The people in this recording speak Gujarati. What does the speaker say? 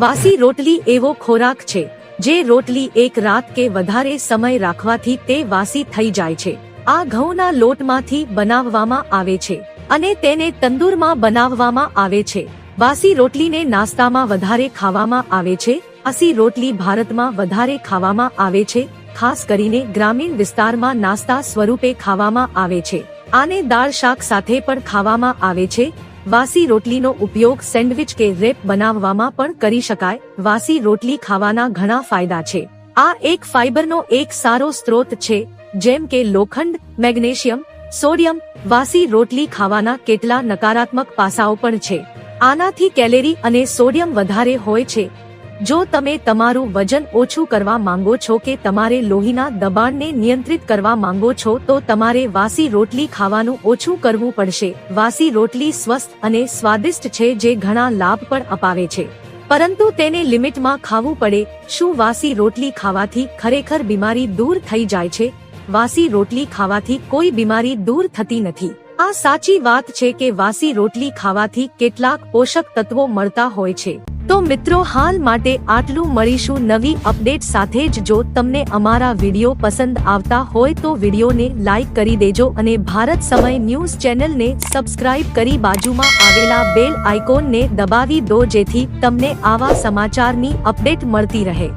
વાસી રોટલી એવો ખોરાક છે જે રોટલી એક રાત કે વધારે સમય રાખવાથી તે વાસી થઈ જાય છે। આ ઘઉંના લોટમાંથી બનાવવામાં આવે છે અને તેને તંદૂરમાં બનાવવામાં આવે છે। વાસી રોટલીને નાસ્તામાં વધારે ખાવામાં આવે છે। વાસી રોટલી ભારતમાં વધારે ખાવામાં આવે છે, ખાસ કરીને ગ્રામીણ વિસ્તારમાં નાસ્તા સ્વરૂપે ખાવામાં આવે છે। આને દાળ શાક સાથે પણ ખાવામાં આવે છે। વાસી રોટલીનો ઉપયોગ સેન્ડવિચ કે રેપ બનાવવામાં પણ કરી શકાય। વાસી રોટલી ખાવાના ઘણા ફાયદા છે। આ એક ફાઇબરનો એક સારો સ્ત્રોત છે, જેમ કે લોખંડ, મેગ્નેશિયમ, સોડિયમ। વાસી રોટલી ખાવાના કેટલા નકારાત્મક પાસાઓ પણ છે। આનાથી કેલેરી અને સોડિયમ વધારે હોય છે। જો તમે તમારું વજન ઓછું કરવા માંગો છો કે તમારે લોહીના દબાણને નિયંત્રિત કરવા માંગો છો તો તમારે વાસી રોટલી ખાવાનું ઓછું કરવું પડશે। વાસી રોટલી સ્વસ્થ અને સ્વાદિષ્ટ છે જે ઘણા લાભ પણ અપાવે છે, પરંતુ તેને લિમિટમાં ખાવું પડે। શું વાસી રોટલી ખાવાથી ખરેખર બીમારી દૂર થઈ જાય છે? વાસી રોટલી ખાવાથી કોઈ બીમારી દૂર થતી નથી। આ સાચી વાત છે કે વાસી રોટલી ખાવાથી કેટલાક પોષક તત્વો મળતા હોય છે। તો મિત્રો, હાલ માટે આટલું। મળીશું નવી અપડેટ સાથે જ। જો તમને અમારા વિડીયો પસંદ આવતા હોય તો વિડીયોને લાઈક કરી દેજો અને ભારત સમય ન્યૂઝ ચેનલને સબસ્ક્રાઇબ કરી બાજુમાં આવેલા બેલ આઇકોનને દબાવી દો, જેથી તમને આવા સમાચારની અપડેટ મળતી રહે।